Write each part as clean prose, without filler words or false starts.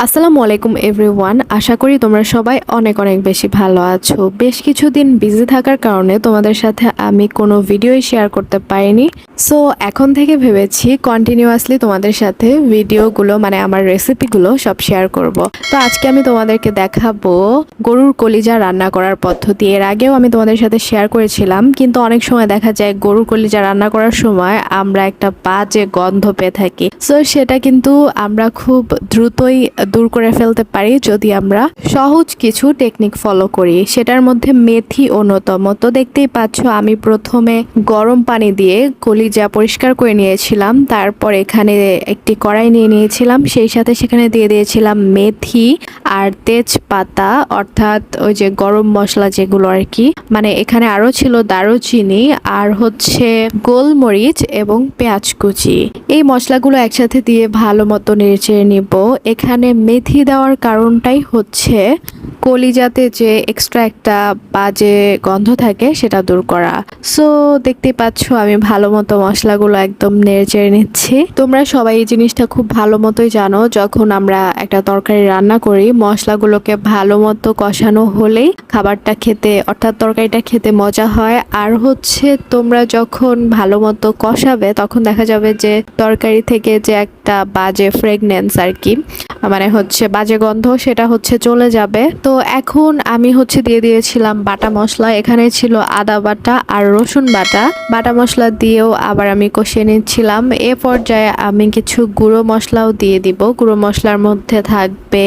আসসালামু আলাইকুম এভরিওয়ান। আশা করি তোমরা সবাই অনেক অনেক বেশি ভালো আছো। বেশ কিছুদিন বিজি থাকার কারণে তোমাদের সাথে আমি কোনো ভিডিওই শেয়ার করতে পারিনি। সো এখন থেকে ভেবেছি কন্টিনিউয়াসলি তোমাদের সাথে ভিডিওগুলো মানে আমার রেসিপিগুলো সব শেয়ার করব। তো আজকে আমি তোমাদেরকে দেখাবো গরুর কলিজা রান্না করার পদ্ধতি। এর আগেও আমি তোমাদের সাথে শেয়ার করেছিলাম, কিন্তু অনেক সময় দেখা যায় গরুর কলিজা রান্না করার সময় আমরা একটা বাজে গন্ধ পেয়ে থাকি। সো সেটা কিন্তু আমরা খুব দ্রুতই দূর করে ফেলতে পারি যদি আমরা সহজ কিছু টেকনিক ফলো করি। সেটার মধ্যে মেথি অন্যতম। তো দেখতেই পাচ্ছ আমি প্রথমে গরম পানি দিয়ে কলিজা পরিষ্কার করে নিয়েছিলাম, তারপর এখানে একটি কড়াই নিয়ে নিয়েছিলাম, সেই সাথে সেখানে দিয়ে দিয়েছিলাম মেথি আর তেজপাতা, অর্থাৎ ওই যে গরম মশলা যেগুলো আর কি, মানে এখানে আরো ছিল দারুচিনি আর হচ্ছে গোলমরিচ এবং পেঁয়াজ কুচি। এই মশলাগুলো একসাথে দিয়ে ভালো মতো নেড়ে নিব। এখানে মেথি দেওয়ার কারণটাই হচ্ছে কলিজাতে যে এক্সট্রা একটা বাজে গন্ধ থাকে সেটা দূর করা। সো দেখতেই পাচ্ছ আমি ভালো মতো মশলাগুলো একদম নেড়ে নিচ্ছি। তোমরা সবাই এই জিনিসটা খুব ভালো মতোই জানো, যখন আমরা একটা তরকারি রান্না করি মশলাগুলোকে ভালো মতো কষানো হলেই খাবারটা খেতে অর্থাৎ তরকারিটা খেতে মজা হয়। আর হচ্ছে তোমরা যখন ভালো মতো কষাবে তখন দেখা যাবে যে তরকারি থেকে যে একটা বাজে ফ্রেগনেন্স আর কি, মানে হচ্ছে বাজে গন্ধ, সেটা হচ্ছে চলে যাবে। তো এখন আমি হচ্ছে দিয়ে দিয়েছিলাম বাটা মশলা। এখানে ছিল আদা বাটা আর রসুন বাটা। বাটা মশলা দিয়েও আবার আমি কষিয়ে নিচ্ছিলাম। এ পর্যায়ে আমি কিছু গুঁড়ো মশলাও দিয়ে দিব। গুঁড়ো মশলার মধ্যে থাকবে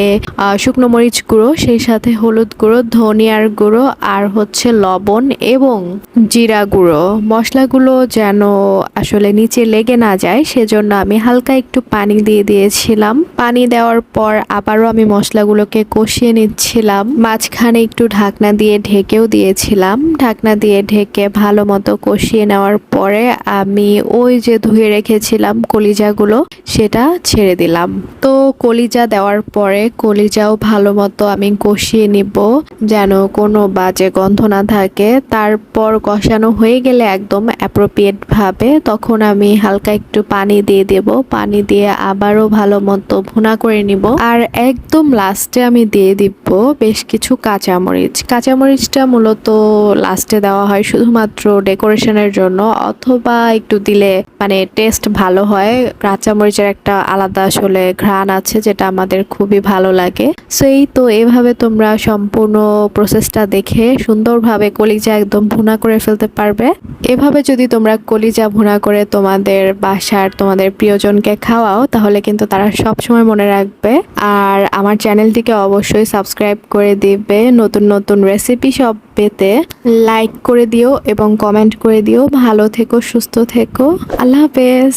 শুকনো মরিচ গুঁড়ো, সেই সাথে হলুদ গুঁড়ো, ধনিয়ার গুঁড়ো আর হচ্ছে লবণ এবং জিরা গুঁড়ো। মশলাগুলো যেন আসলে নিচে লেগে না যায় সেজন্য আমি হালকা একটু পানি দিয়ে দিয়েছিলাম। পানি দেওয়ার পর আবারও আমি মশলাগুলোকে কষিয়ে নিচ্ছিলাম। মাঝখানে একটু ঢাকনা দিয়ে ঢেকেও দিয়েছিলাম। ঢাকনা দিয়ে ঢেকে ভালো মতো কষিয়ে নেওয়ার পরে আমি ওই যে ধুয়ে রেখেছিলাম কলিজাগুলো সেটা ছেড়ে দিলাম। তো কলিজা দেওয়ার পরে কলিজাও ভালো মতো আমি কষিয়ে নিব যেন কোনো বাজে গন্ধ না থাকে। তারপর কষানো হয়ে গেলে একদম অ্যাপ্রোপ্রিয়েট ভাবে তখন আমি হালকা একটু পানি দিয়ে দেব। পানি দিয়ে আবারও ভালো মতো ভুনা করে নিব। আর একদম লাস্টে আমি দিয়ে দিব বেশ কিছু কাঁচামরিচ। কাঁচামরিচটা মূলত লাস্টে দেওয়া হয় শুধুমাত্র ডেকোরেশনের জন্য, অথবা একটু দিলে মানে টেস্ট ভালো হয়। কাঁচামরিচের একটা আলাদা আসলে ঘ্রাণ আছে যেটা আমাদের খুবই ভালো লাগে। সো এই তো এভাবে তোমরা সম্পূর্ণ প্রসেসটা দেখে সুন্দরভাবে কলিজা একদম ভুনা করে ফেলতে পারবে। এভাবে যদি তোমরা কলিজা ভুনা করে তোমাদের বাসার তোমাদের প্রিয়জনকে খাওয়াও তাহলে কিন্তু তারা সব সময় মনে রাখবে। আর আমার চ্যানেলটিকে অবশ্যই সাবস্ক্রাইব করে দিবে নতুন নতুন রেসিপি সব পেতে। লাইক করে দিও এবং কমেন্ট করে দিও। ভালো থেকো, সুস্থ থেকো। আল্লাহ হাফেজ।